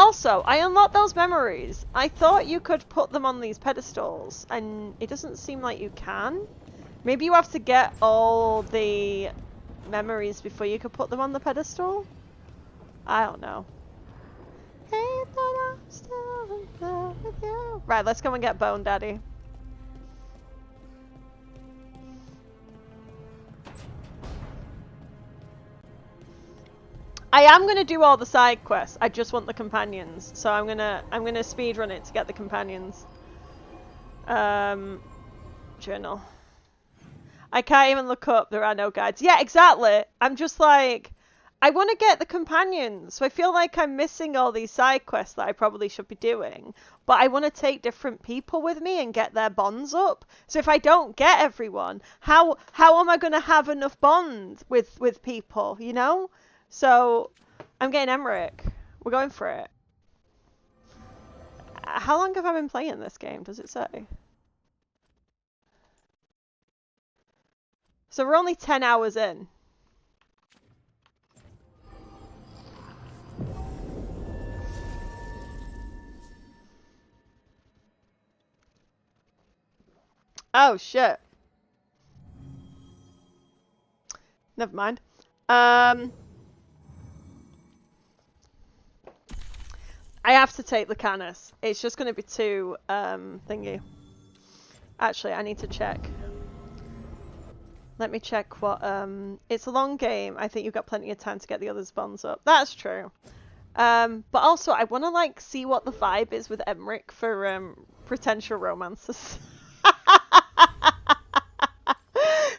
Also, I unlocked those memories. I thought you could put them on these pedestals, and it doesn't seem like you can. Maybe you have to get all the memories before you could put them on the pedestal? I don't know. Hey, but I'm still in love with you. Right, let's go and get Bone Daddy. I am gonna do all the side quests. I just want the companions, so I'm gonna speedrun it to get the companions. Journal. I can't even look up. There are no guides. Yeah, exactly. I'm just like, I want to get the companions, so I feel like I'm missing all these side quests that I probably should be doing. But I want to take different people with me and get their bonds up. So if I don't get everyone, how am I going to have enough bond with people? You know? So I'm getting Emmrich. We're going for it. How long have I been playing this game? Does it say? So we're only 10 hours in. Oh shit. Never mind. I have to take the Canis. It's just going to be too thingy. Actually, I need to check. Let me check what it's a long game. I think you've got plenty of time to get the others bonds up. That's true. But also I want to like see what the vibe is with Emmrich for potential romances.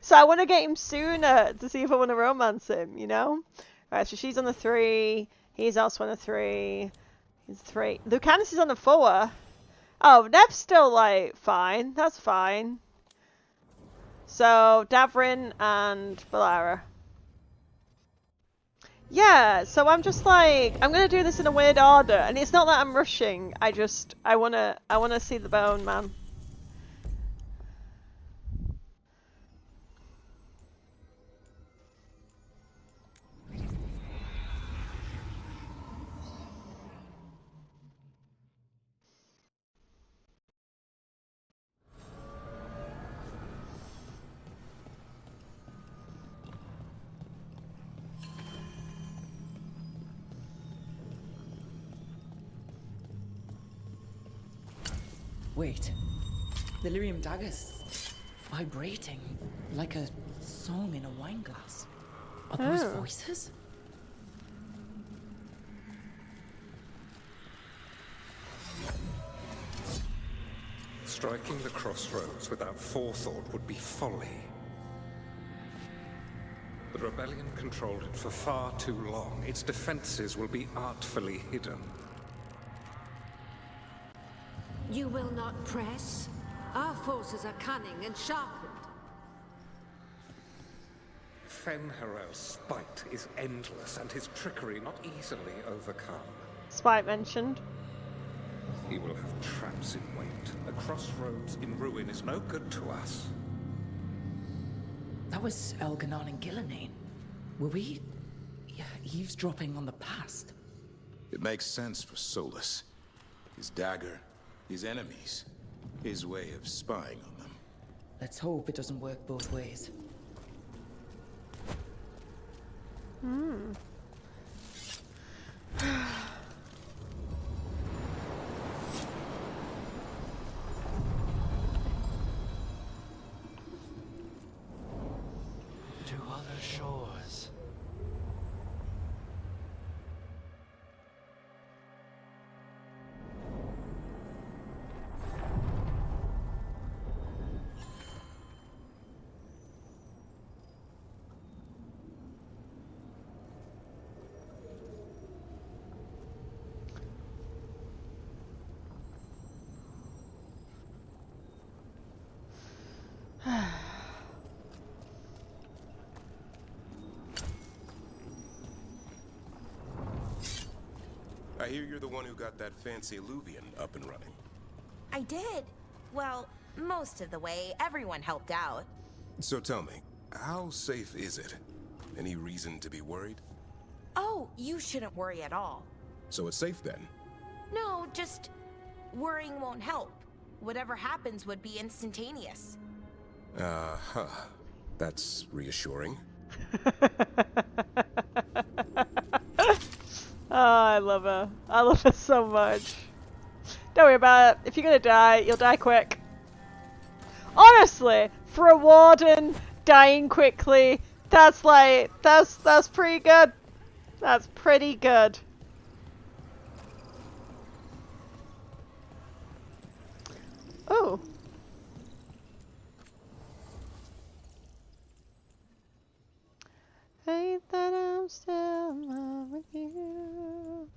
So I want to get him sooner to see if I want to romance him, you know? Right, so she's on the 3. He's also on the 3. He's 3. Lucanus is on the 4. Oh, Nev's still, like, fine. That's fine. So, Davrin and Veilguard. Yeah, so I'm just like, I'm gonna do this in a weird order, and it's not that I'm rushing. I wanna see the bone, man. Wait, the lyrium daggers vibrating like a song in a wine glass. Are those voices? Striking the crossroads without forethought would be folly. The rebellion controlled it for far too long. Its defenses will be artfully hidden. You will not press? Our forces are cunning and sharpened. Fen'Harel's spite is endless, and his trickery not easily overcome. Spite mentioned. He will have traps in wait. A crossroads in ruin is no good to us. That was Elganon and Gillenane. Were we eavesdropping on the past? It makes sense for Solus. His dagger, his enemies, his way of spying on them. Let's hope it doesn't work both ways. To other shores. I hear you're the one who got that fancy Illuvian up and running. I did. Well, most of the way. Everyone helped out. So tell me, how safe is it? Any reason to be worried? Oh, you shouldn't worry at all. So it's safe then? No, just worrying won't help. Whatever happens would be instantaneous. Uh-huh. That's reassuring. Oh, I love her. I love her so much. Don't worry about it. If you're gonna die, you'll die quick. Honestly, for a warden, dying quickly, that's like, that's pretty good. That's pretty good. Oh. Hate that I'm still in love with you.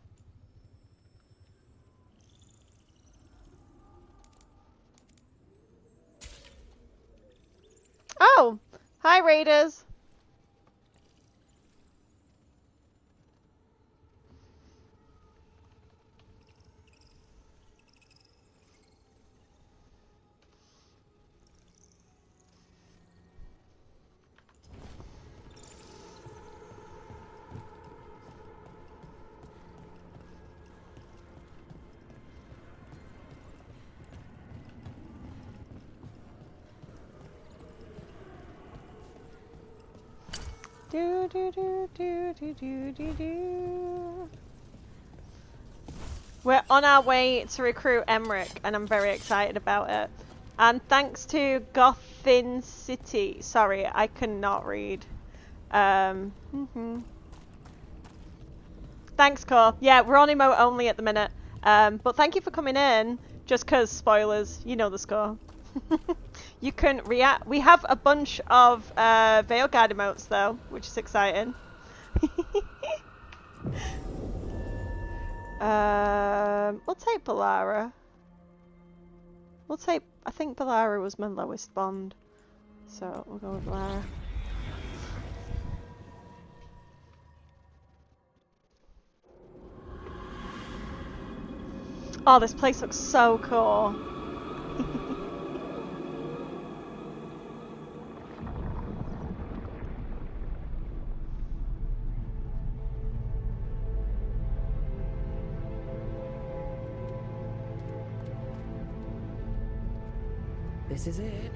Oh, hi Raiders. Do do do do do do do do. We're on our way to recruit Emmrich, and I'm very excited about it. And thanks to Gothin City. Sorry, I cannot read. Thanks, Core. Yeah, we're on emote only at the minute. But thank you for coming in. Just 'cause spoilers, you know the score. You can react. We have a bunch of Veilguard emotes though, which is exciting. We'll take Veilguard. We'll take. I think Veilguard was my lowest bond, so we'll go with Veilguard. Oh, this place looks so cool. This is it.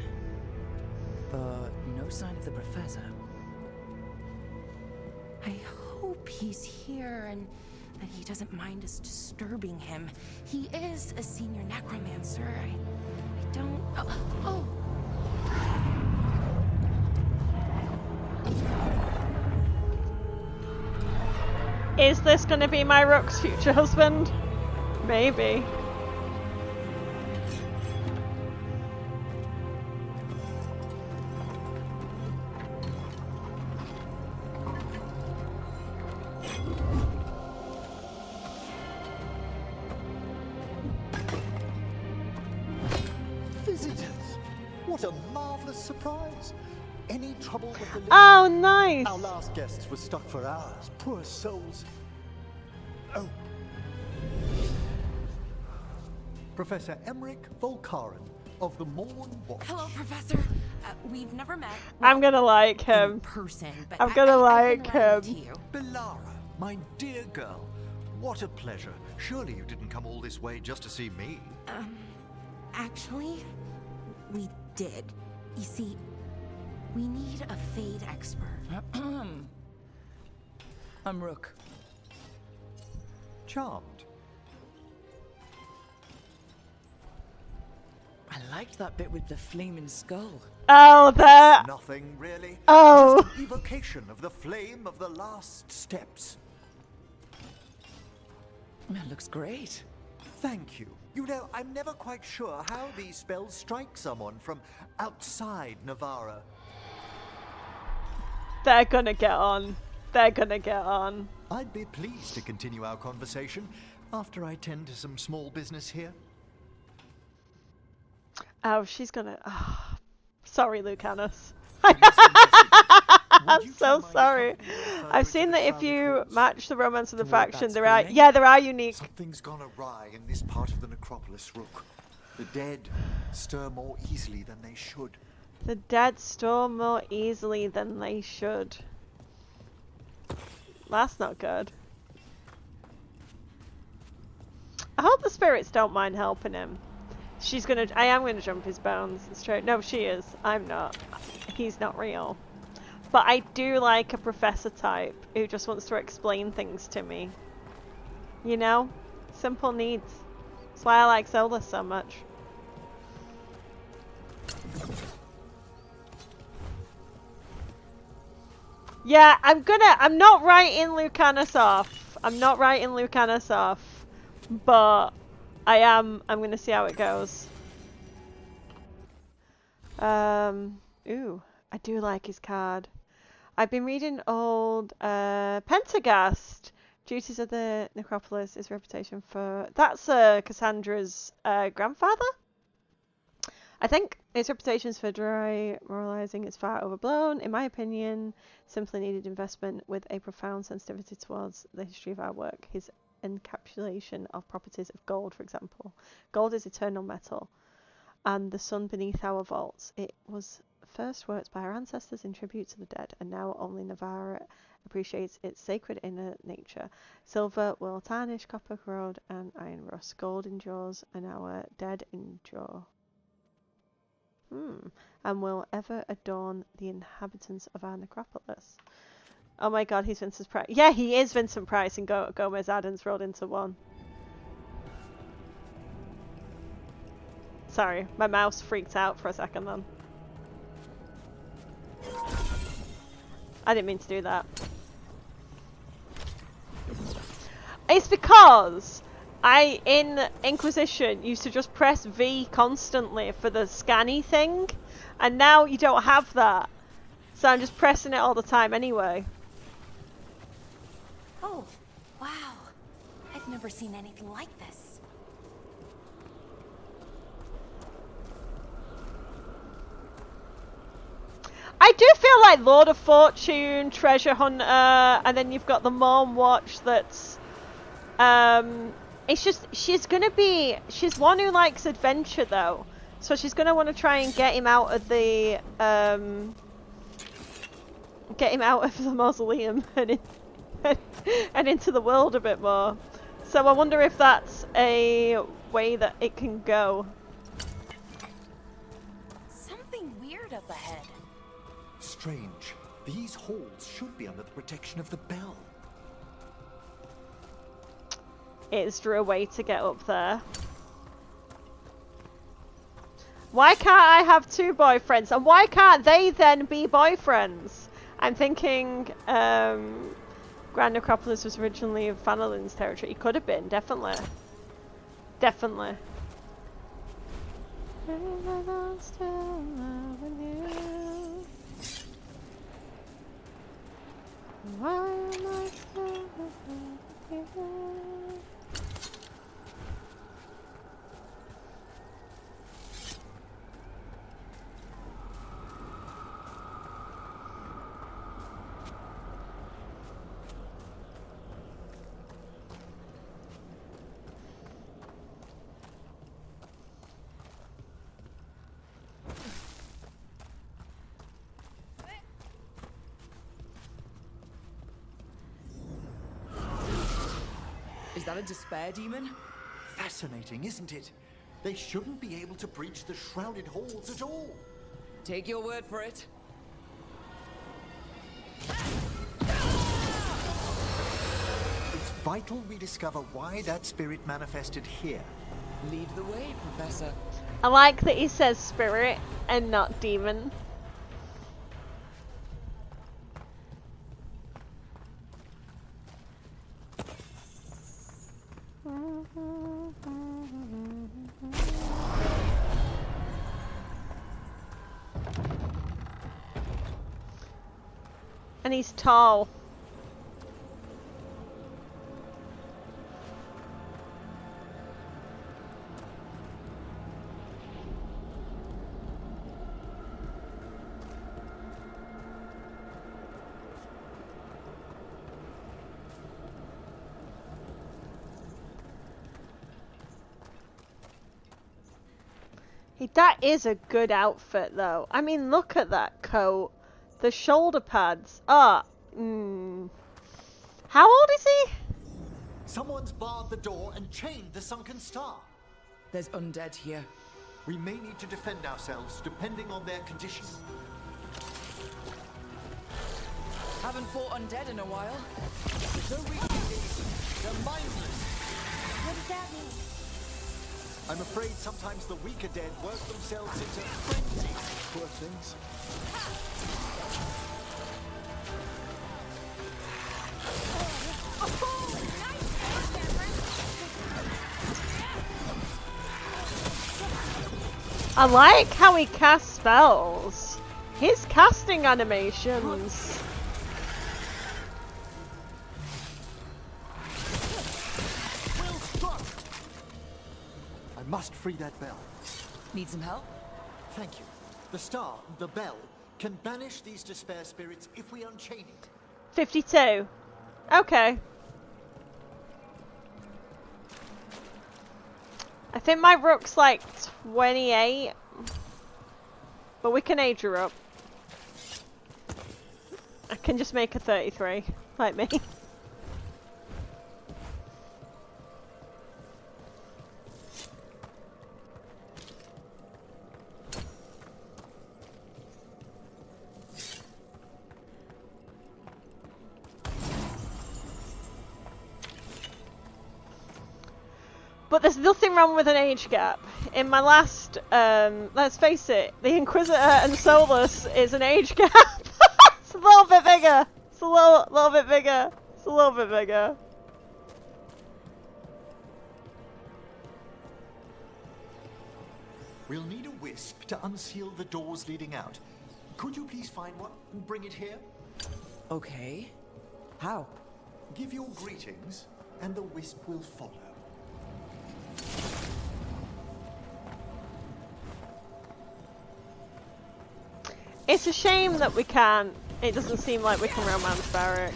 But no sign of the professor. I hope he's here and that he doesn't mind us disturbing him. He is a senior necromancer. I don't... Oh! Is this gonna be my Rook's future husband? Maybe. What a marvelous surprise! Any trouble with the list? Oh, nice! Our last guests were stuck for hours. Poor souls. Oh. Professor Emmrich Volkaren of the Morn Watch. Hello, Professor. We've never met. I'm gonna like him. In person, but I'm gonna like I've been around him. to you. Belara, my dear girl. What a pleasure. Surely you didn't come all this way just to see me. Actually, we did. You see, we need a Fade expert. I'm Rook. Charmed. I liked that bit with the flaming skull. Oh, that. Nothing really. Oh. Just an evocation of the flame of the last steps. That looks great. Thank you. You know, I'm never quite sure how these spells strike someone from outside Nevarra. They're gonna get on. They're gonna get on. I'd be pleased to continue our conversation after I tend to some small business here. Oh, she's gonna. Oh. Sorry, Lucanus. Would I'm you two so mind sorry. accompanying me further I've into seen the that if shrouded you halls? match the romance of the Toward faction, that there are. screening? Yeah, there are unique. Something's gone awry in this part of the necropolis, Rook. The dead stir more easily than they should. The dead store more easily than they should. That's not good. I hope the spirits don't mind helping him. I am gonna jump his bones straight. No, she is. I'm not. He's not real. But I do like a professor type who just wants to explain things to me. You know? Simple needs. That's why I like Solus so much. Yeah, I'm not writing Lucanus off. I'm not writing Lucanus off. But I'm gonna see how it goes. Ooh, I do like his card. I've been reading old Pentagast. Duties of the Necropolis, his reputation for... That's Cassandra's grandfather? I think his reputations for dry moralizing is far overblown. In my opinion, simply needed investment with a profound sensitivity towards the history of our work. His encapsulation of properties of gold, for example. Gold is eternal metal, and the sun beneath our vaults. It was first worked by our ancestors in tribute to the dead, and now only Nevarra appreciates its sacred inner nature. Silver will tarnish, copper corrode, and iron rust. Gold endures, and our dead endure. And will ever adorn the inhabitants of our necropolis. Oh my god, he's Vincent Price. Yeah, he is Vincent Price and Gomez Adams rolled into one. Sorry, my mouse freaked out for a second then. I didn't mean to do that. It's because I, in Inquisition, used to just press V constantly for the scanny thing, and now you don't have that. So I'm just pressing it all the time anyway. Oh, wow. I've never seen anything like this. I do feel like Lord of Fortune, Treasure Hunter, and then you've got the Morn Watch that's... it's just, she's one who likes adventure though. So she's going to want to try and get him out of the, mausoleum and into the world a bit more. So I wonder if that's a way that it can go. Something weird up ahead. Strange. These halls should be under the protection of the bell. Is there a way to get up there? Why can't I have two boyfriends? And why can't they then be boyfriends? I'm thinking Grand Necropolis was originally Fanalin's territory. It could have been, definitely. Definitely. Why am I still with you? Is that a despair demon? Fascinating, isn't it? They shouldn't be able to breach the shrouded halls at all. Take your word for it. It's vital we discover why that spirit manifested here. Lead the way, Professor. I like that he says spirit and not demon. And he's tall. That is a good outfit though. I mean, look at that coat. The shoulder pads. How old is he? Someone's barred the door and chained the sunken star. There's undead here. We may need to defend ourselves, depending on their condition. Haven't fought undead in a while. So they're mindless. What does that mean? I'm afraid sometimes the weaker dead work themselves into frenzy. Poor things. I like how he casts spells. His casting animations. Well struck! I must free that bell. Need some help? Thank you. The star, the bell, can banish these despair spirits if we unchain it. 52. Okay. I think my rook's like 28. But we can age her up. I can just make her 33, like me. But there's nothing wrong with an age gap. In my last, let's face it, the Inquisitor and Solus is an age gap. It's a little bit bigger. It's a little bit bigger. It's a little bit bigger. We'll need a wisp to unseal the doors leading out. Could you please find one and bring it here? Okay. How? Give your greetings, and the wisp will follow. It's a shame that we can't. It doesn't seem like we can romance Barrack.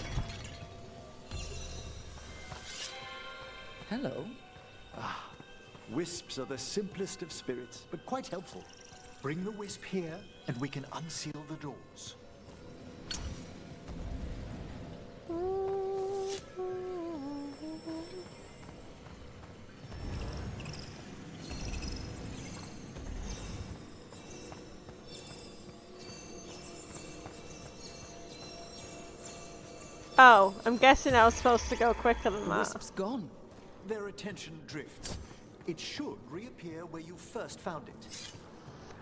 Hello. Wisps are the simplest of spirits, but quite helpful. Bring the wisp here, and we can unseal the doors. Oh, I'm guessing I was supposed to go quicker than The that. wisp's gone. Their attention drifts. It should reappear where you first found it.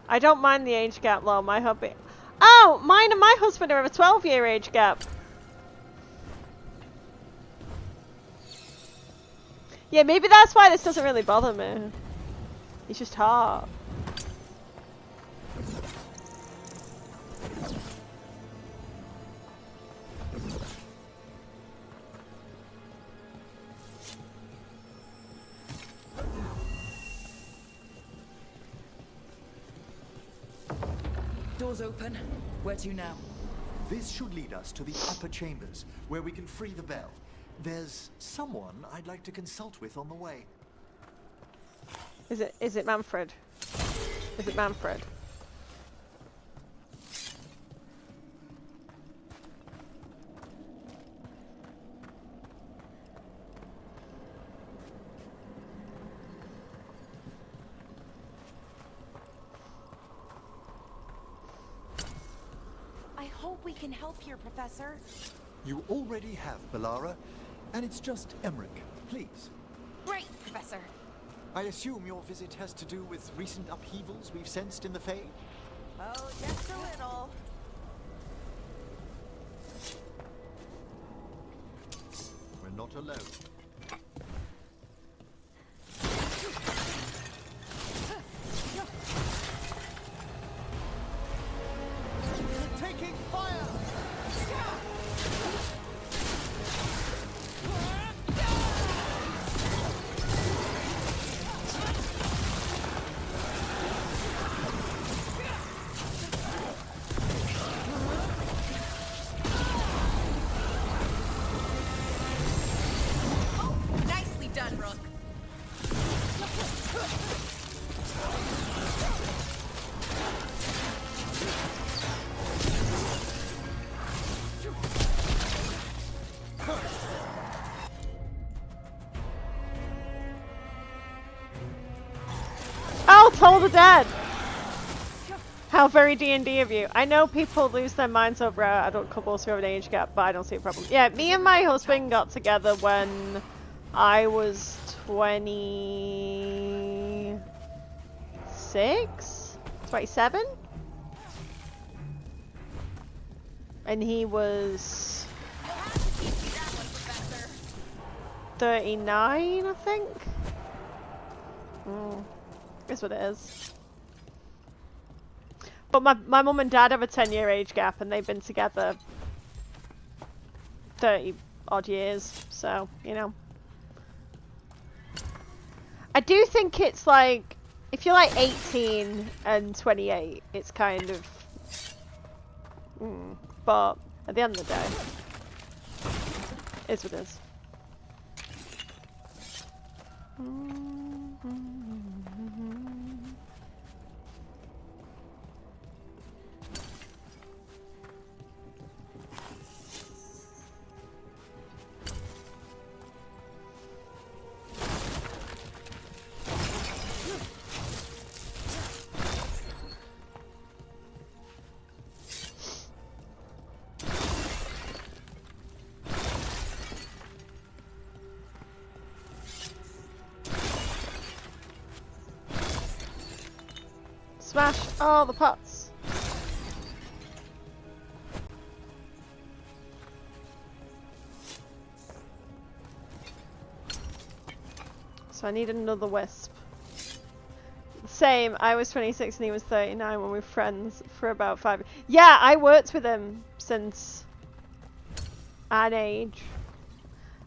I don't mind the age gap though, my hubby. Oh, mine and my husband are a 12-year age gap. Yeah, maybe that's why this doesn't really bother me. He's just hot. Doors open. Where to now? This should lead us to the upper chambers, where we can free the bell. There's someone I'd like to consult with on the way. Is it Manfred? Is it Manfred? I hope we can help here, Professor. You already have, Veilguard, and it's just Emmrich. Please. Great, Professor. I assume your visit has to do with recent upheavals we've sensed in the Fae? Oh, just a little. We're not alone. We're taking fire! Oh, Toll the Dead! How very D&D of you. I know people lose their minds over adult couples who have an age gap, but I don't see a problem. Yeah, me and my husband got together when I was 26? 27? And he was 39, I think? Is what it is. But my mum and dad have a 10-year age gap, and they've been together 30 odd years, so, you know. I do think it's like, if you're like 18 and 28, it's kind of, but at the end of the day, it's what it is. Smash all the pots. So I need another wisp. Same, I was 26 and he was 39 when we were friends for about 5 years. Yeah, I worked with him since an age.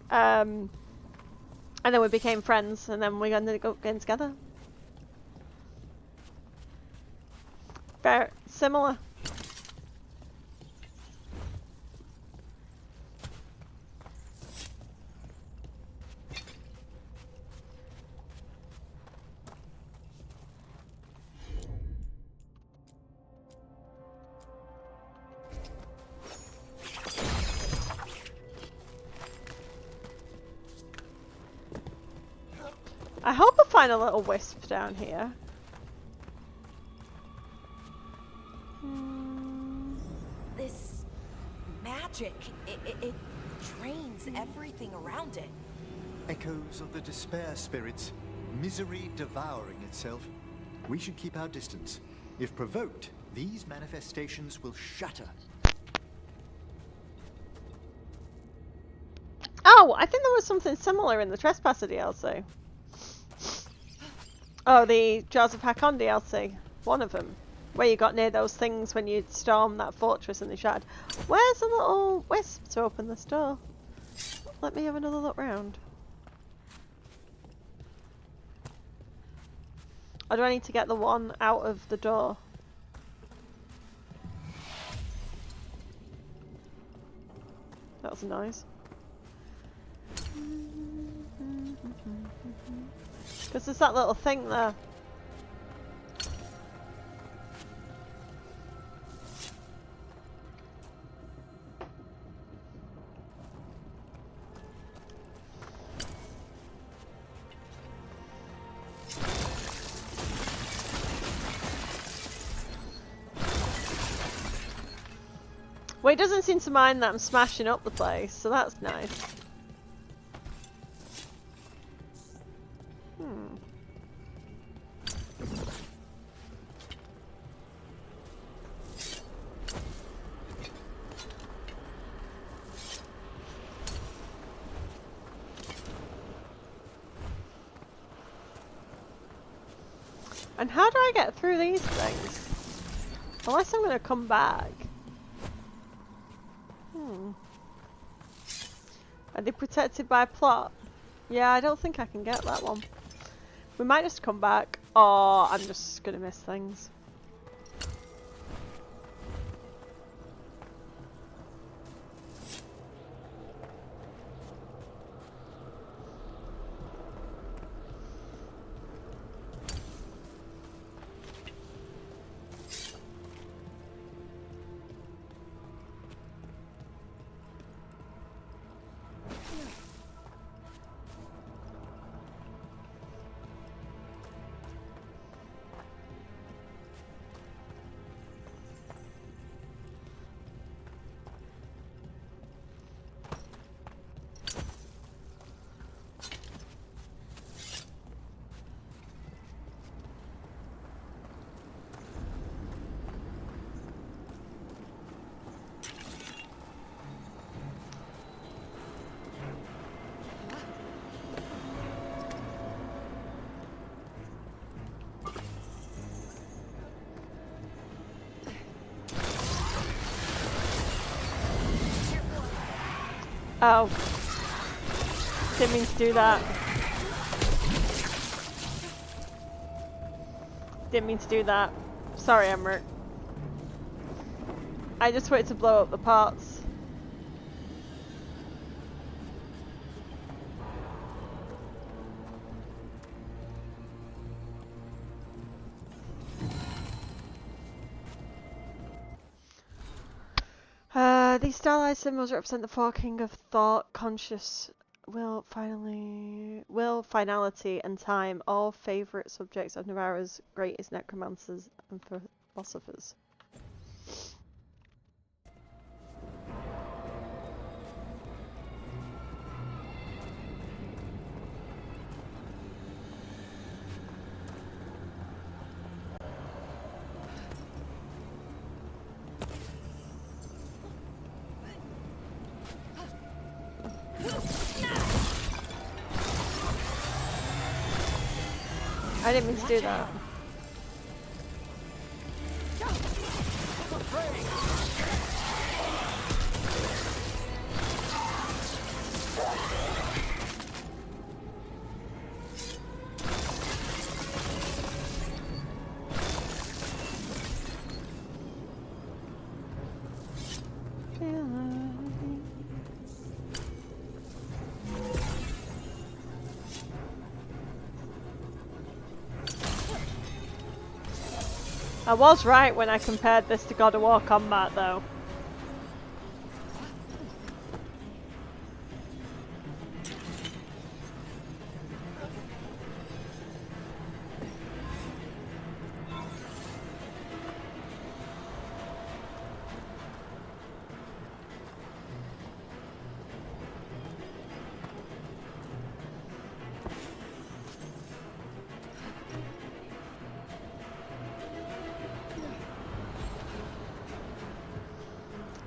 And then we became friends and then we ended up getting together. Very similar. I hope I find a little wisp down here. This magic, it drains everything around it. Echoes of the despair spirits, misery devouring itself. We should keep our distance. If provoked, these manifestations will shatter. Oh, I think there was something similar in the Trespasser DLC. Oh, the Jaws of Hakon DLC. One of them. Where you got near those things when you stormed that fortress and they shattered. Where's a little wisp to open this door? Let me have another look round. Or do I need to get the one out of the door? That was a noise. Because there's that little thing there. Well, he doesn't seem to mind that I'm smashing up the place, so that's nice. And how do I get through these things? Unless I'm going to come back. Are they protected by plot? Yeah, I don't think I can get that one. We might just come back, or I'm just going to miss things. Oh. Didn't mean to do that. Didn't mean to do that. Sorry, Emmrich. I just wanted to blow up the parts. These stylized symbols represent the four king of thought, conscious, finality, and time, all favourite subjects of Nevarra's greatest necromancers and philosophers. I didn't mean to do that. I was right when I compared this to God of War combat, though.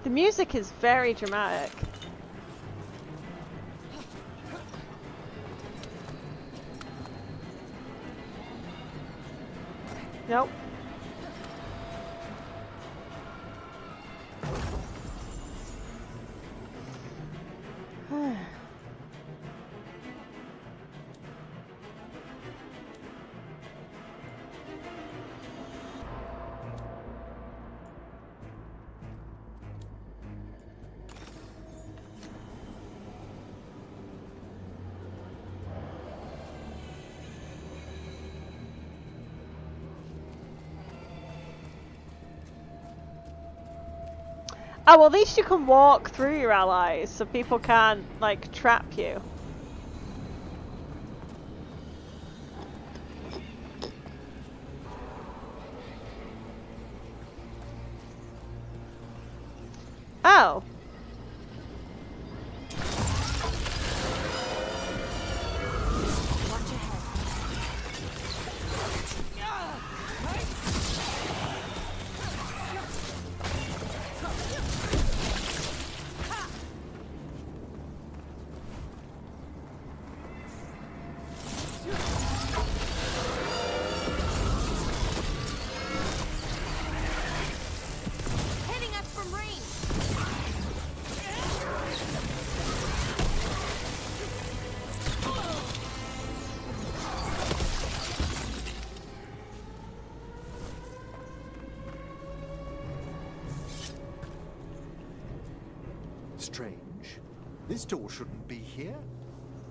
The music is very dramatic. Nope. Oh, well, at least you can walk through your allies, so people can't, like, trap you. Oh. Strange. This door shouldn't be here.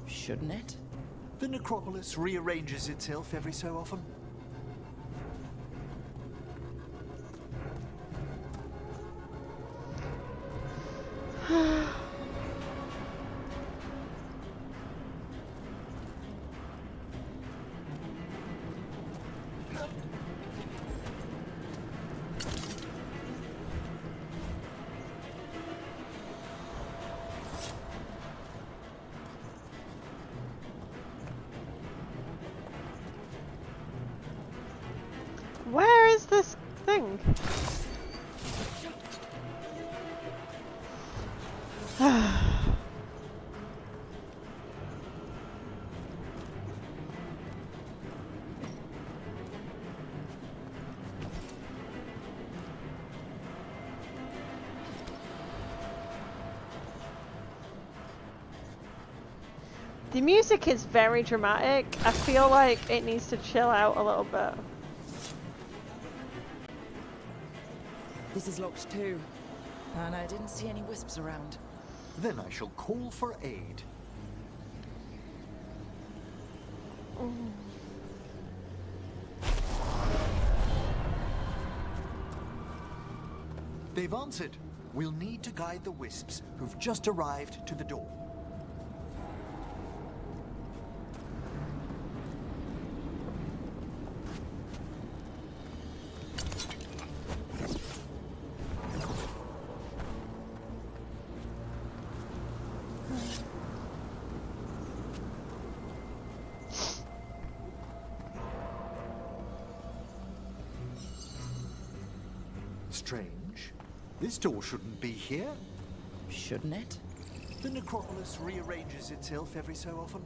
Shouldn't it? The necropolis rearranges itself every so often. The music is very dramatic. I feel like it needs to chill out a little bit. This is locked too. And I didn't see any wisps around. Then I shall call for aid. They've answered. We'll need to guide the wisps who've just arrived to the door. Strange. This door shouldn't be here. Shouldn't it? The necropolis rearranges itself every so often.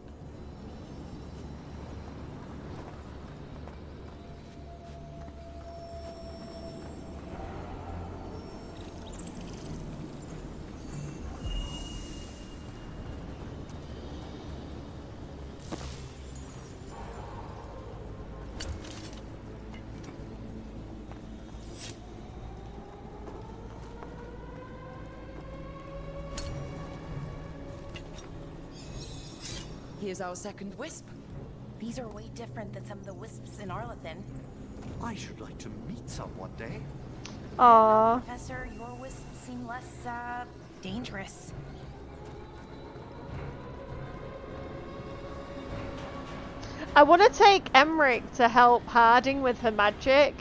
Here's our second wisp. These are way different than some of the wisps in Arlethan. I should like to meet some one day. Aww. Professor, your wisps seem less, dangerous. I want to take Emmrich to help Harding with her magic,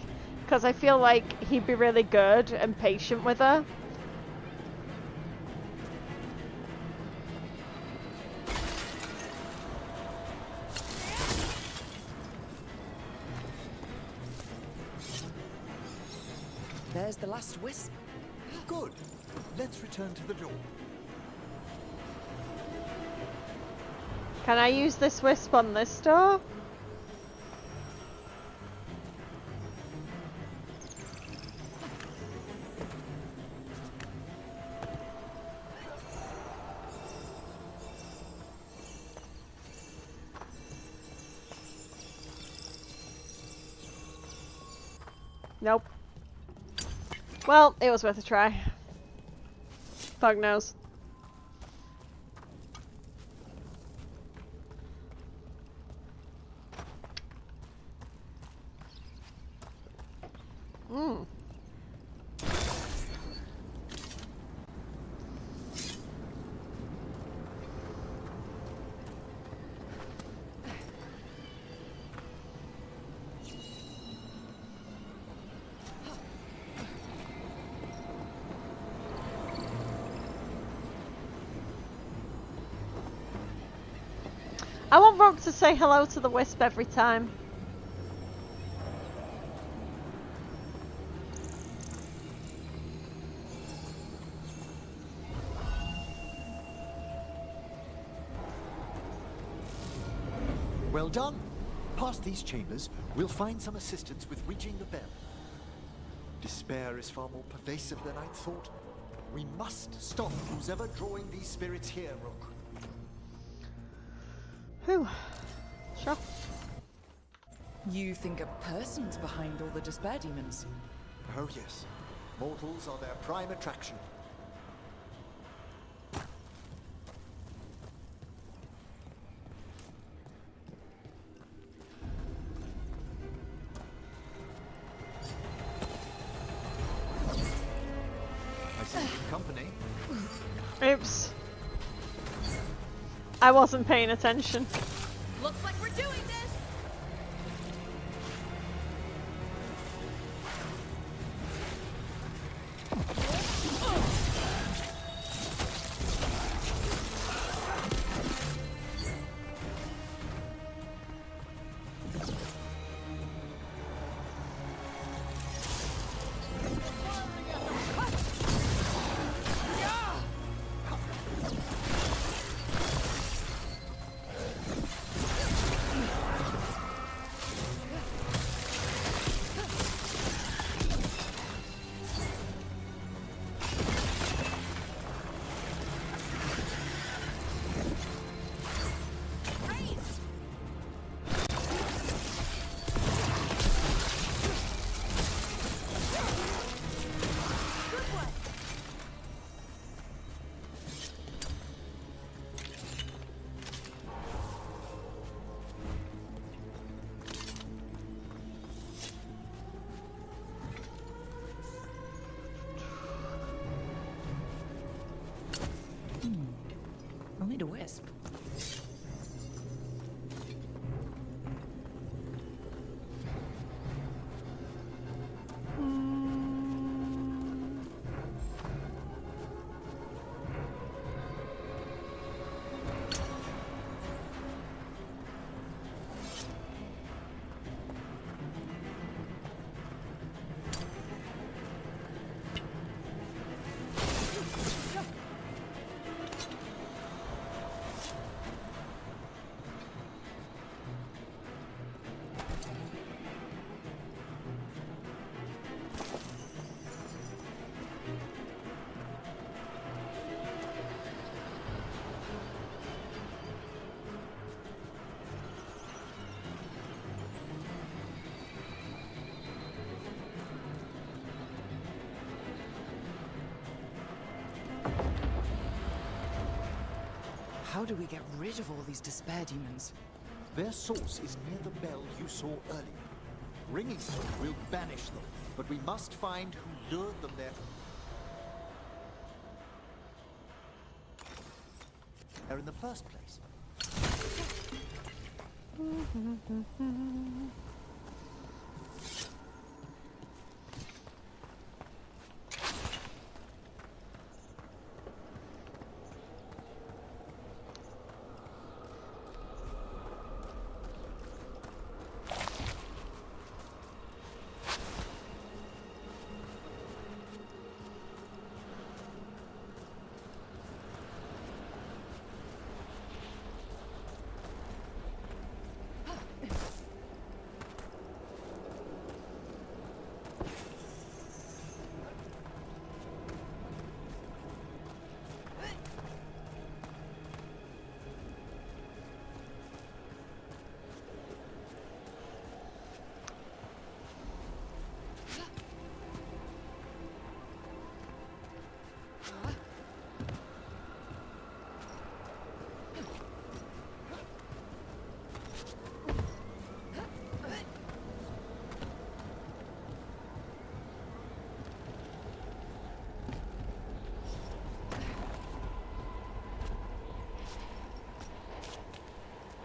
because I feel like he'd be really good and patient with her. There's the last wisp. Good. Let's return to the door. Can I use this wisp on this door? Nope. Well, it was worth a try. Fuck knows. I want Rogue to say hello to the wisp every time. Well done. Past these chambers, we'll find some assistance with reaching the bell. Despair is far more pervasive than I'd thought. We must stop who's ever drawing these spirits here, Rook. Whew. Sure. You think a person's behind all the despair demons? Oh yes. Mortals are their prime attraction. I see good company. Oops. I wasn't paying attention. Looks like we're doing this! How do we get rid of all these despair demons? Their source is near the bell you saw earlier. Ringing them will banish them, but we must find who lured them there. In the first place.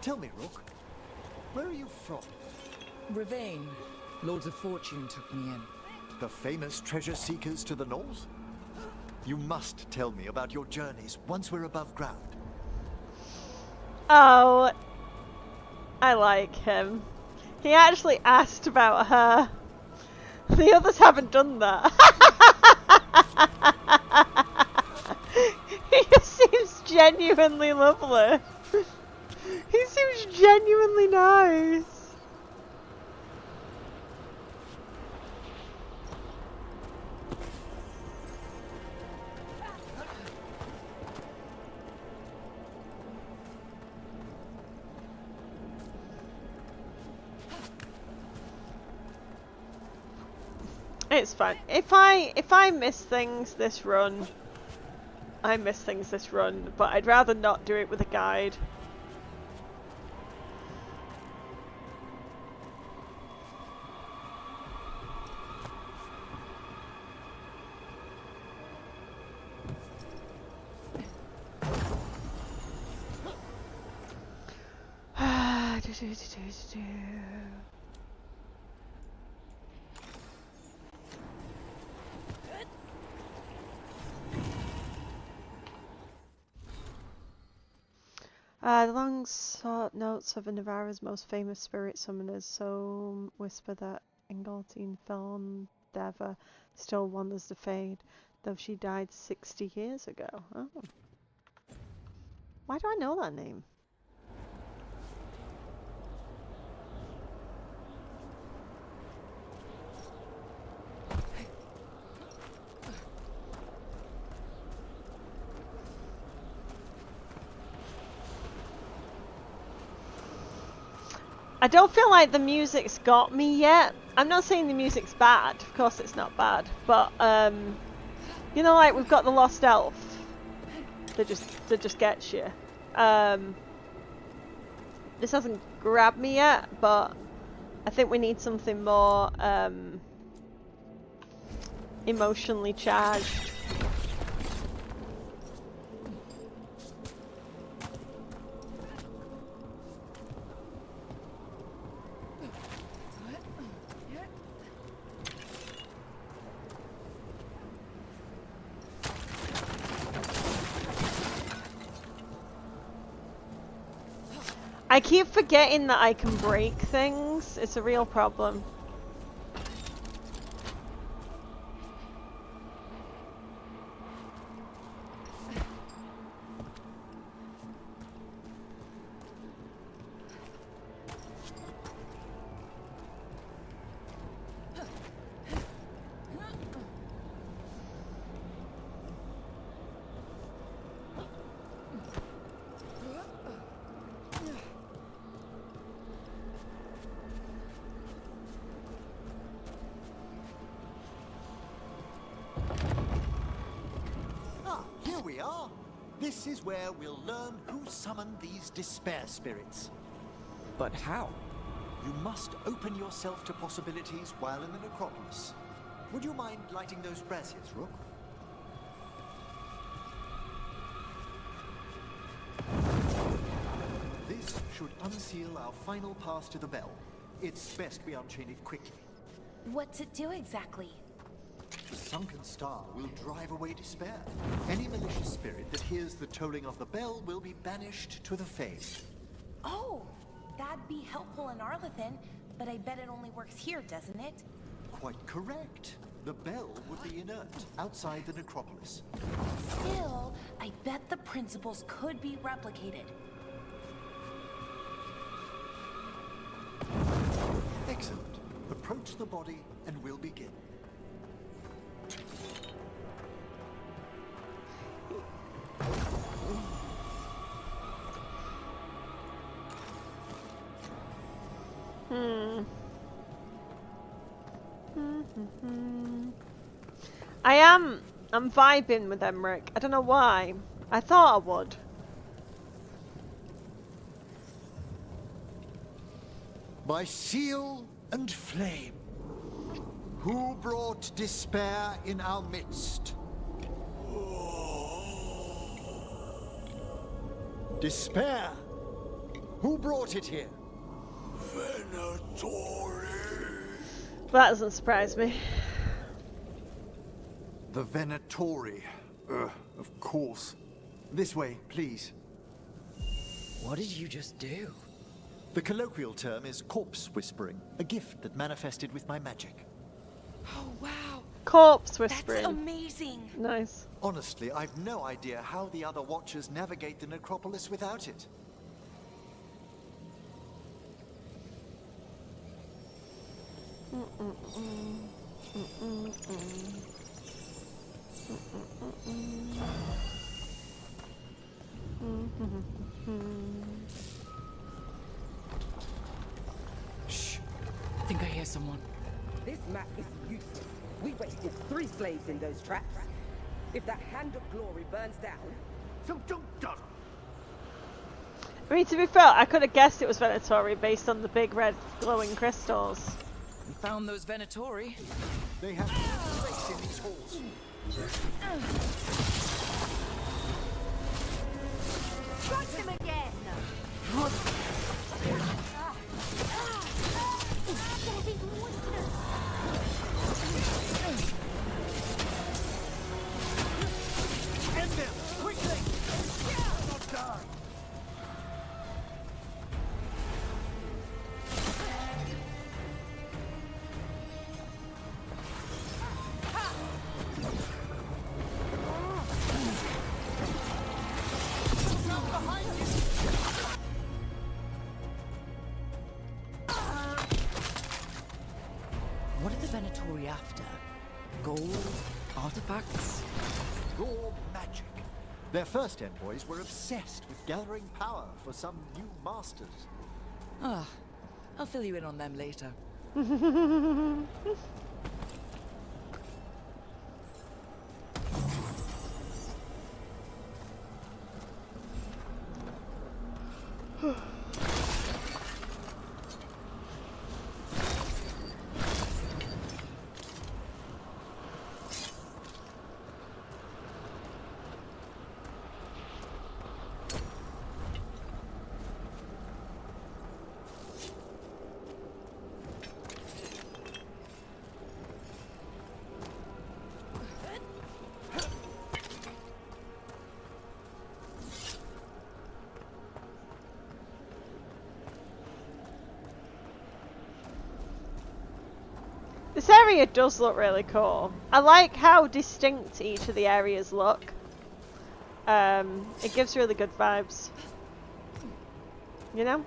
Tell me, Rook, where are you from? Ravain. Lords of Fortune took me in. The famous treasure seekers to the north? You must tell me about your journeys once we're above ground. Oh, I like him. He actually asked about her. The others haven't done that. He just seems genuinely lovely. He seems genuinely nice. It's fine. If I miss things this run, I miss things this run, but I'd rather not do it with a guide. The long sought notes of Nevarra's most famous spirit summoners so whisper that Ingoltine Feln Deva still wanders the fade, though she died 60 years ago. Oh. Why do I know that name? I don't feel like the music's got me yet. I'm not saying the music's bad. Of course it's not bad. But, you know, like we've got the Lost Elf. That just gets you. This hasn't grabbed me yet, but I think we need something more emotionally charged. I keep forgetting that I can break things. It's a real problem. This is where we'll learn who summoned these despair spirits. But how? You must open yourself to possibilities while in the necropolis. Would you mind lighting those braziers, Rook? This should unseal our final pass to the bell. It's best we unchain it quickly. What's it do exactly? The sunken star will drive away despair. Any malicious spirit that hears the tolling of the bell will be banished to the Fae. Oh, that'd be helpful in Arlethan, but I bet it only works here, doesn't it? Quite correct. The bell would be inert outside the necropolis. Still, I bet the principles could be replicated. Excellent. Approach the body and we'll begin. I'm vibing with Emmrich. I don't know why. I thought I would. By seal and flame, who brought despair in our midst? Despair? Who brought it here? Venatori. That doesn't surprise me. The Venatori. Of course. This way, please. What did you just do? The colloquial term is corpse whispering, a gift that manifested with my magic. Oh, wow. Corpse whispering. That's amazing. Nice. Honestly, I've no idea how the other Watchers navigate the necropolis without it. Shh. I think I hear someone. This map is useless. We wasted 3 slaves in those traps. If that Hand of Glory burns down, so don't dawdle. I mean, to be fair, I could have guessed it was Venatori based on the big red glowing crystals. We found those Venatori. They have no place in these halls. Strike them again! End them! Quickly! Not die! What are the Venatori after? Gold? Artifacts? Raw magic. Their first envoys were obsessed with gathering power for some new masters. Ah, I'll fill you in on them later. This area does look really cool. I like how distinct each of the areas look. It gives really good vibes. You know?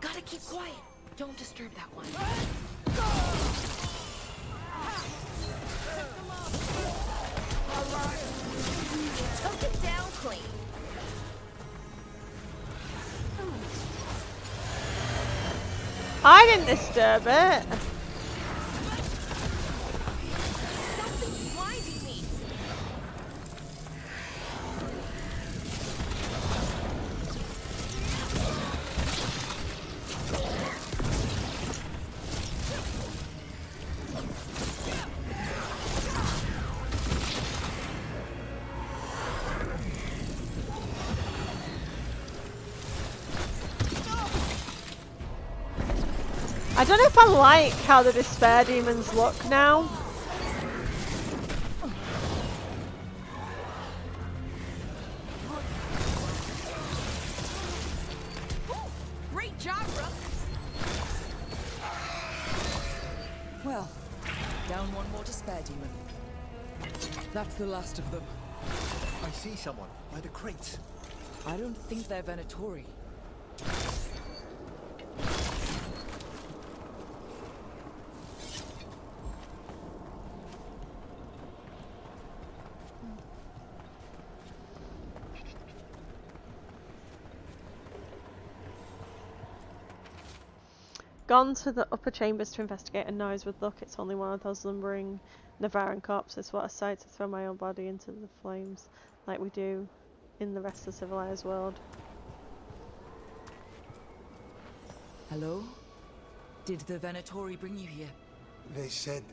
Gotta keep quiet. Don't disturb that one. Took it down clean. I didn't disturb it. Something's blinding me. I don't know if I like how the despair demons look now. Great job, Ruck. Well, down one more despair demon. That's the last of them. I see someone by the crates. I don't think they're Venatori. Gone to the upper chambers to investigate, and now as with luck it's only one of those lumbering Nevarran corpses. What a sight to throw my own body into the flames like we do in the rest of the civilized world. Hello? Did the Venatori bring you here? They said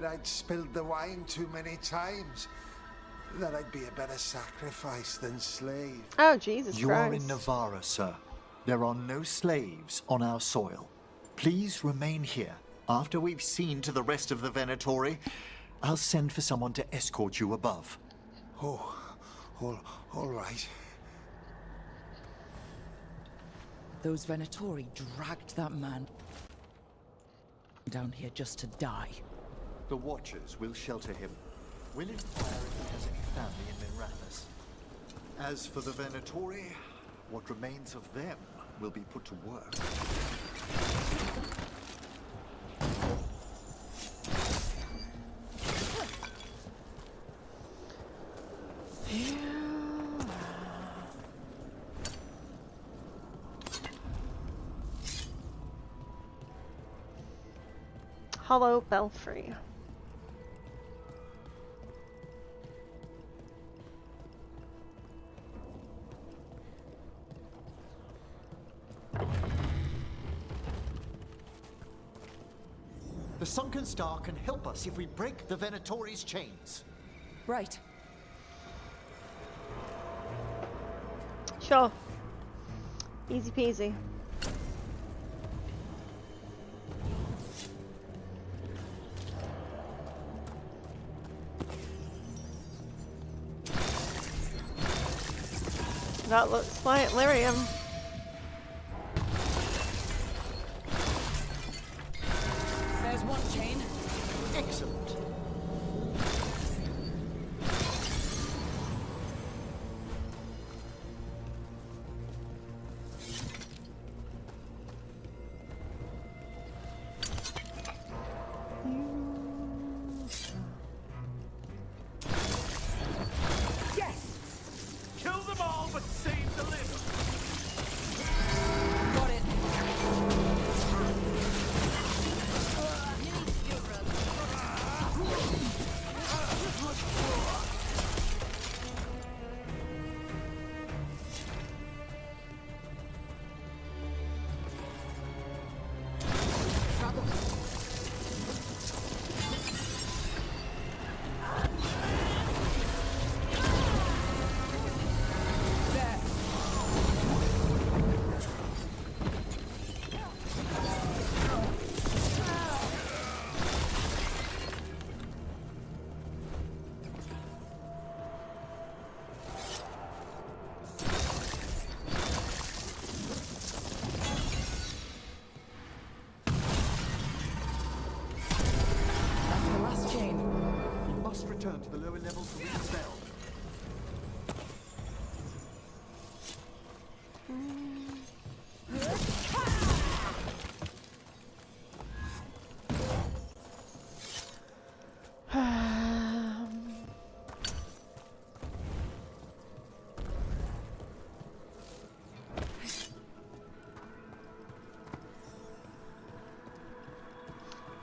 I'd spilled the wine too many times. That I'd be a better sacrifice than slave. Oh, Jesus You Christ. are in Nevarra, sir. There are no slaves on our soil. Please remain here. After we've seen to the rest of the Venatori, I'll send for someone to escort you above. Oh, all right. Those Venatori dragged that man down here just to die. The Watchers will shelter him. We'll inquire if he has any family in Minrathous. As for the Venatori, what remains of them will be put to work. Hollow Belfry. The sunken star can help us if we break the Venatori's chains. Right. Sure. Easy peasy. That looks like lyrium. There's one chain. Excellent. Yes! Kill them all, but save the living! Got it. That's the last chain. You must return to the lower levels to ring the bell.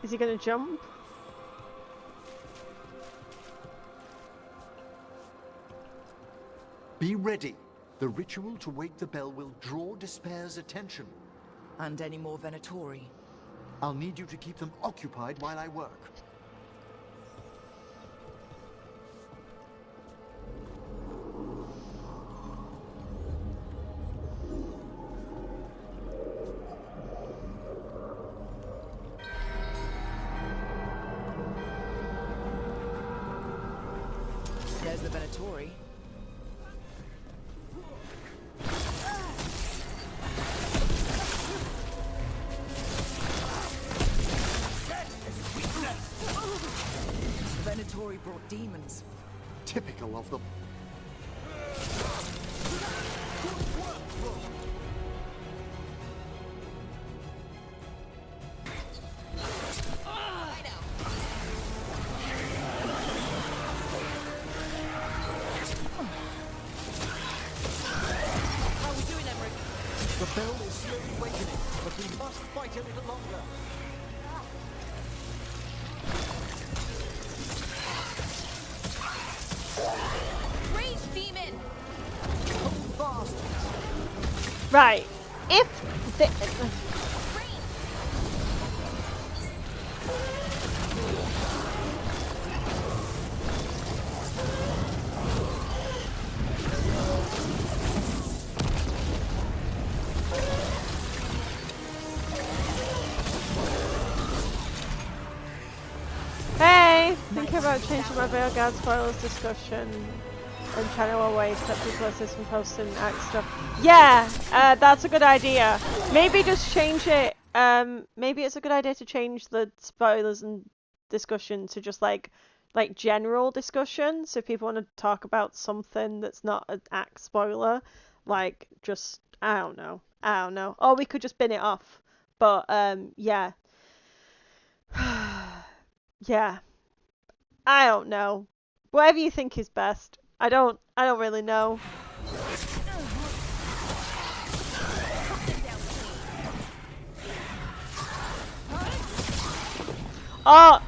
Is he gonna jump? Be ready. The ritual to wake the bell will draw Despair's attention. And any more Venatori? I'll need you to keep them occupied while I work. There's the Venatori. Venatori brought demons. Typical of them. How are we doing, Emmrich? The bell is slowly awakening, but we must fight a little longer. Rage demon! Hold fast! Right. If the Hey! Thinking about changing my Veilguard spoilers discussion and channel away to let people assist from posting act stuff. Yeah! That's a good idea. Maybe just change it. Maybe it's a good idea to change the spoilers and discussion to just like general discussion. So if people want to talk about something that's not an act spoiler, like just I don't know. Or we could just bin it off. But yeah. Yeah. I don't know. Whatever you think is best. I don't really know. Oh,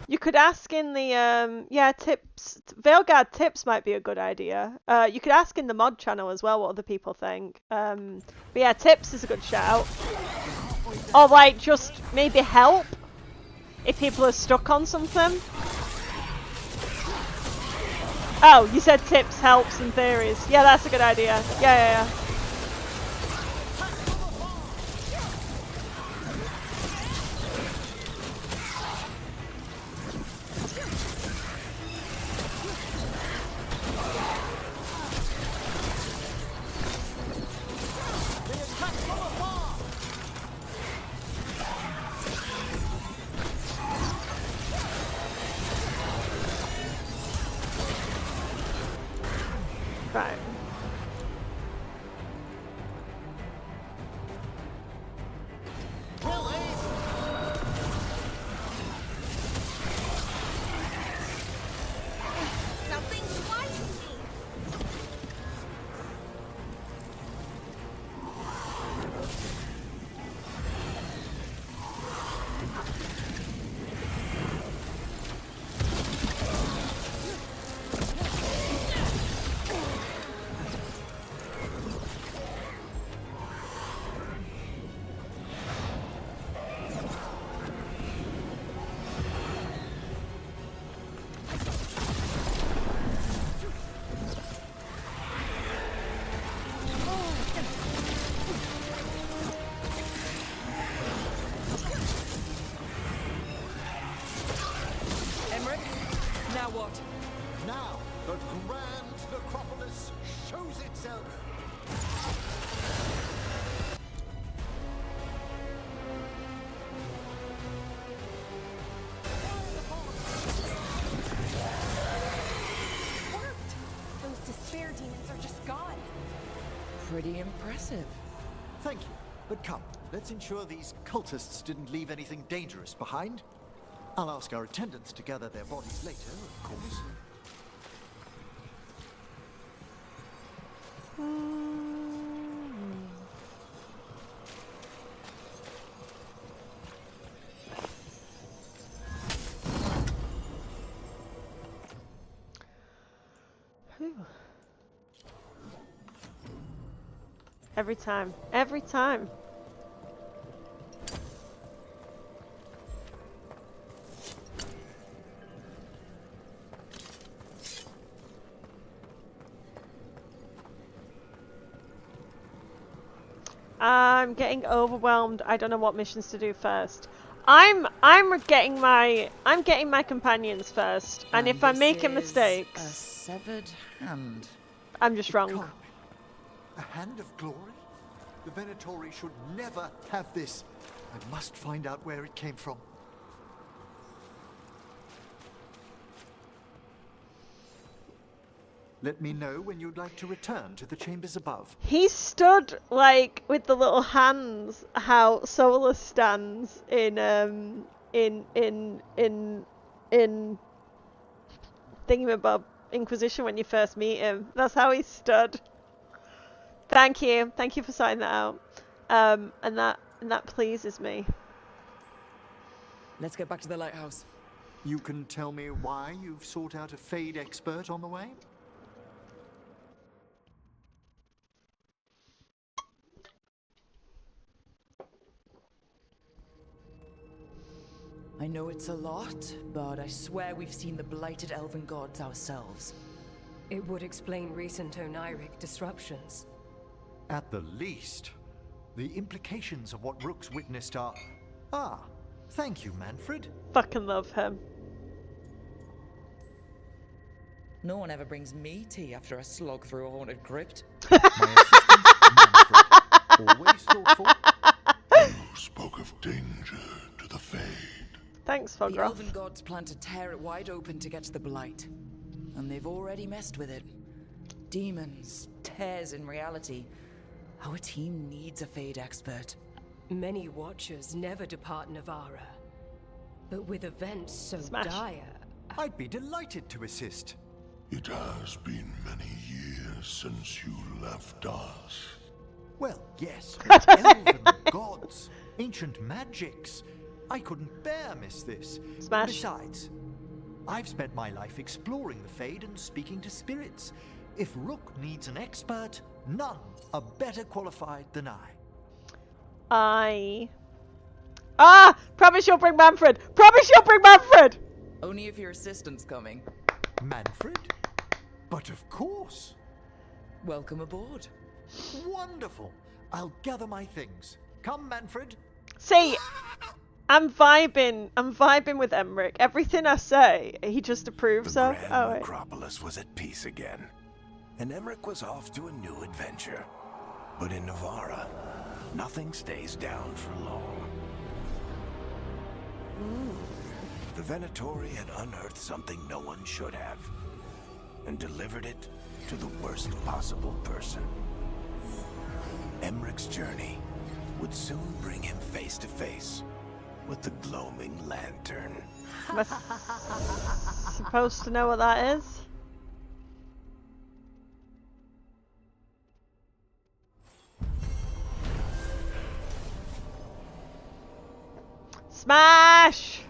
you could ask in the yeah, tips. Veilguard tips might be a good idea. You could ask in the mod channel as well what other people think. But yeah, tips is a good shout. Or like just maybe help if people are stuck on something. Oh, you said tips, helps, and theories. Yeah, that's a good idea. Yeah. Right. Something's watching me! Now what? Now, the grand necropolis shows itself. Worked! Those despair demons are just gone. Pretty impressive. Thank you. But come, let's ensure these cultists didn't leave anything dangerous behind. I'll ask our attendants to gather their bodies later, of course. Every time. Every time. I'm getting overwhelmed. I don't know what missions to do first. I'm getting my companions first, and if I'm making mistakes, a severed hand. I'm just wrong. Can't be. A hand of glory? The Venatori should never have this. I must find out where it came from. Let me know when you'd like to return to the chambers above. He stood like with the little hands, how Solus stands in Thingamabob Inquisition when you first meet him. That's how he stood. Thank you for signing that out. And that pleases me. Let's get back to the lighthouse. You can tell me why you've sought out a Fade expert on the way? I know it's a lot, but I swear we've seen the blighted elven gods ourselves. It would explain recent Emmrich disruptions. At the least, the implications of what Rook's witnessed are... Ah, thank you, Manfred. Fucking love him. No one ever brings me tea after a slog through a haunted crypt. My assistant, Manfred. Always thoughtful. You spoke of danger to the Fade. Thanks, The Fogroth. elven gods plan to tear it wide open to get to the blight. And they've already messed with it. Demons, tears in reality. Our team needs a Fade expert. Many Watchers never depart Nevarra. But with events so Smash. dire... I'd be delighted to assist. It has been many years since you left us. Well, yes, but elven gods, ancient magics. I couldn't bear miss this. Smash. Besides, I've spent my life exploring the Fade and speaking to spirits. If Rook needs an expert, none are better qualified than I. Promise you'll bring Manfred! Promise you'll bring Manfred! Only if your assistant's coming. Manfred? But of course. Welcome aboard. Wonderful. I'll gather my things. Come, Manfred. See, I'm vibing with Emmrich. Everything I say, he just approves of. The Grand Necropolis was at peace again, and Emmrich was off to a new adventure. But in Nevarra, nothing stays down for long. The Venatori had unearthed something no one should have, and delivered it to the worst possible person. Emmrich's journey would soon bring him face to face with the gloaming lantern. Am I supposed to know what that is? Smash!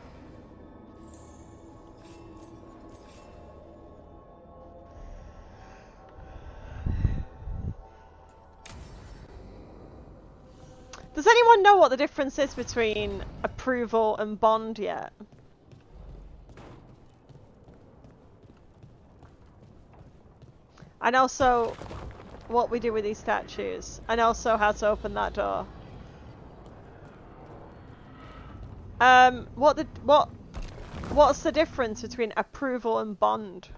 Does anyone know what the difference is between approval and bond yet? And also what we do with these statues. And also how to open that door. What's the difference between approval and bond?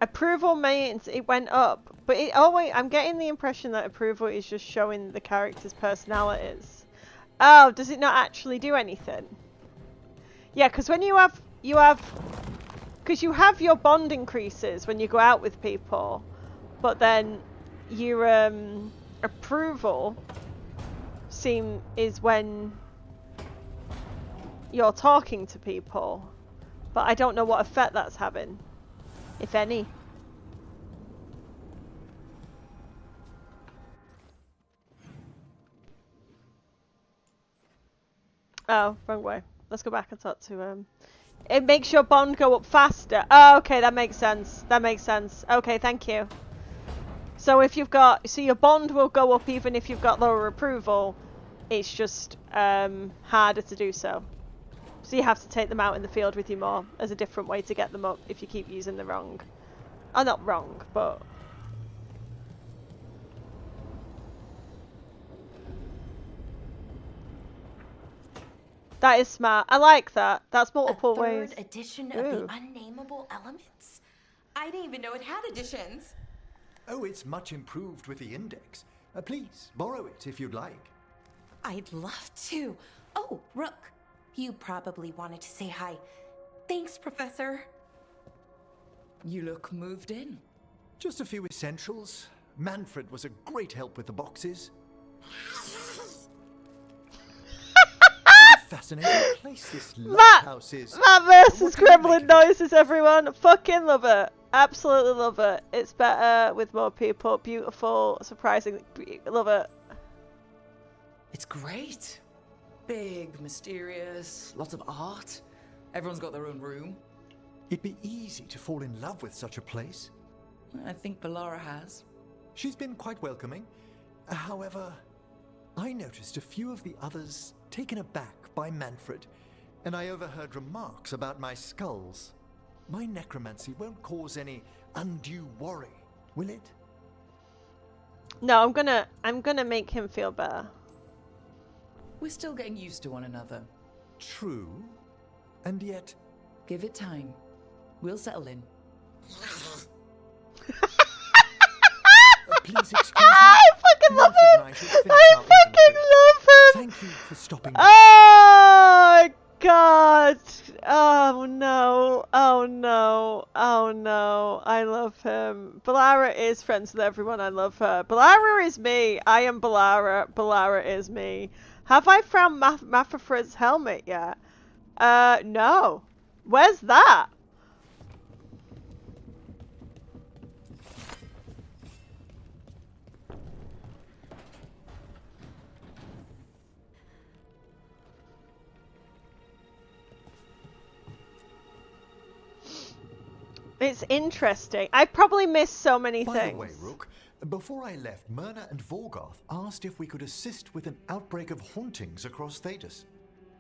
Approval means it went up, but I'm getting the impression that approval is just showing the characters' personalities. Oh, does it not actually do anything? Yeah, because when you have your bond increases when you go out with people, but then your approval is when you're talking to people, but I don't know what effect that's having. If any. Oh, wrong way. Let's go back and talk to It makes your bond go up faster. Oh, okay, that makes sense. That makes sense. Okay, thank you. So if you've got, so your bond will go up even if you've got lower approval. It's just harder to do so. So you have to take them out in the field with you more as a different way to get them up if you keep using the wrong. Oh, not wrong, but. That is smart. I like that. That's multiple ways. Third edition of the Unnameable Elements? I didn't even know it had editions. Oh, it's much improved with the index. Please, borrow it if you'd like. I'd love to. Oh, Rook, you probably wanted to say hi. Thanks, Professor. You look moved in. Just a few essentials. Manfred was a great help with the boxes. Fascinating place this lighthouse is. Matt versus Gremlin noises, everyone. Fucking love it. Absolutely love it. It's better with more people. Beautiful, surprising. Love it. It's great. Big, mysterious, lots of art. Everyone's got their own room. It'd be easy to fall in love with such a place. I think Veilguard has. She's been quite welcoming. However, I noticed a few of the others taken aback by Manfred, and I overheard remarks about my skulls. My necromancy won't cause any undue worry, will it? No, I'm gonna make him feel better. We're still getting used to one another. True, and yet... Give it time. We'll settle in. Please excuse me. I fucking love him! I fucking love him! Thank you for stopping. Oh god! Oh no! Oh no! Oh no! I love him. Veilguard is friends with everyone. I love her. Veilguard is me. I am Veilguard. Veilguard is me. Have I found Mafafred's helmet yet? No. Where's that? It's interesting. I probably missed so many things. By the way, Rook, before I left, Myrna and Veilguard asked if we could assist with an outbreak of hauntings across Thedas.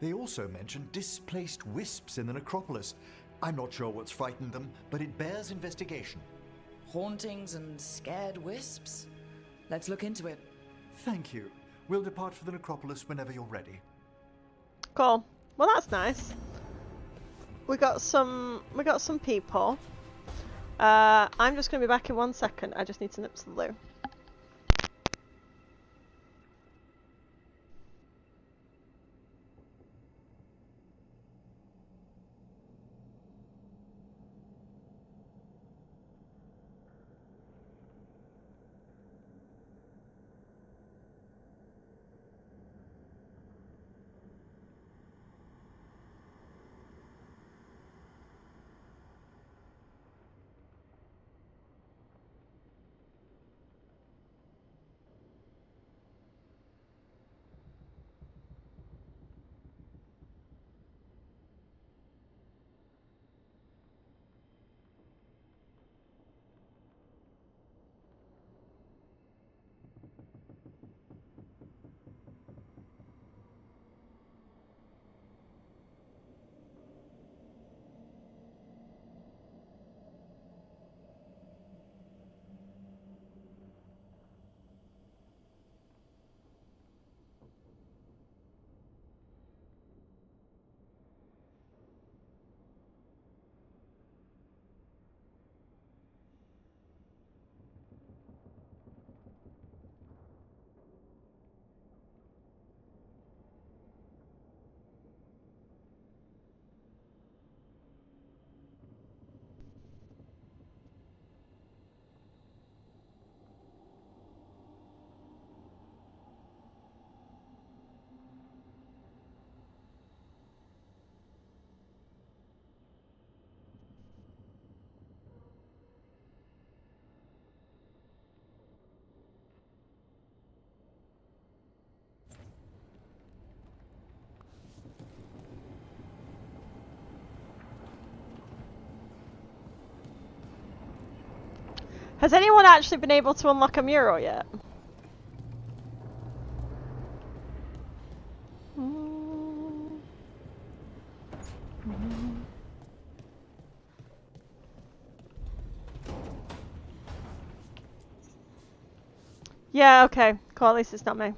They also mentioned displaced wisps in the necropolis. I'm not sure what's frightened them, but it bears investigation. Hauntings and scared wisps? Let's look into it. Thank you. We'll depart for the necropolis whenever you're ready. Cool. Well, that's nice. We got some people. I'm just going to be back in 1 second. I just need to nip to the loo. Has anyone actually been able to unlock a mural yet? Yeah, okay. Cool, at least it's not me.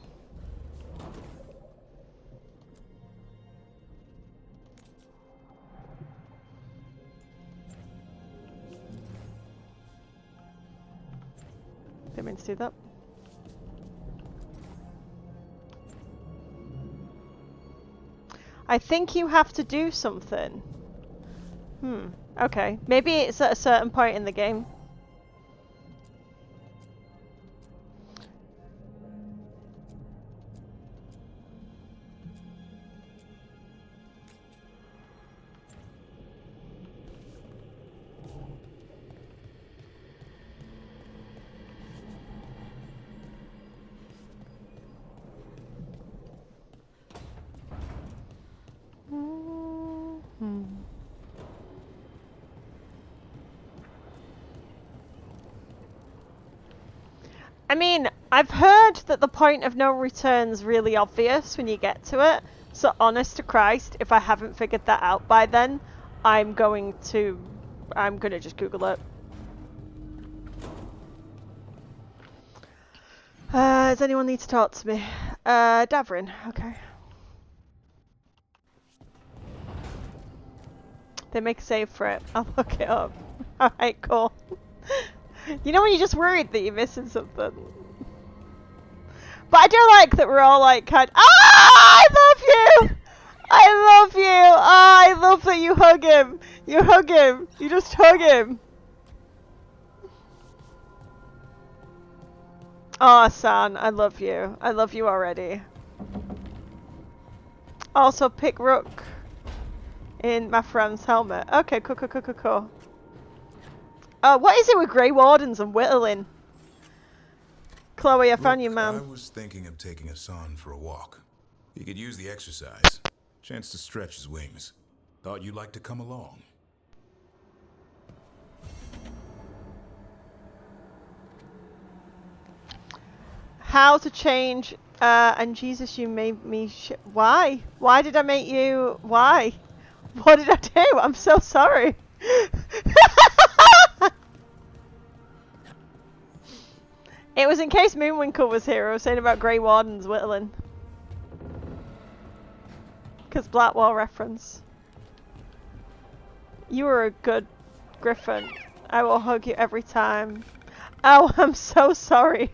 Didn't mean to do that. I think you have to do something. Okay. Maybe it's at a certain point in the game. I mean, I've heard that the point of no return's really obvious when you get to it. So honest to Christ, if I haven't figured that out by then, I'm gonna just Google it. Does anyone need to talk to me? Davrin, okay. They make a save for it. I'll look it up. Alright, cool. You know when you're just worried that you're missing something? But I do like that we're all like kind of, I love you! I love you! I love that you hug him! You hug him! You just hug him! Oh, San, I love you. I love you already. Also, pick Rook in my friend's helmet. Okay, cool. What is it with Grey Wardens and whittling? Chloe, I found you, man. I was thinking of taking Hassan for a walk. He could use the exercise. Chance to stretch his wings. Thought you'd like to come along. How to change, and Jesus, you made me why? Why did I make you, why? What did I do? I'm so sorry. It was in case Moonwinkle was here. I was saying about Grey Wardens whittling. Because Blackwall reference. You were a good Griffin. I will hug you every time. Oh, I'm so sorry.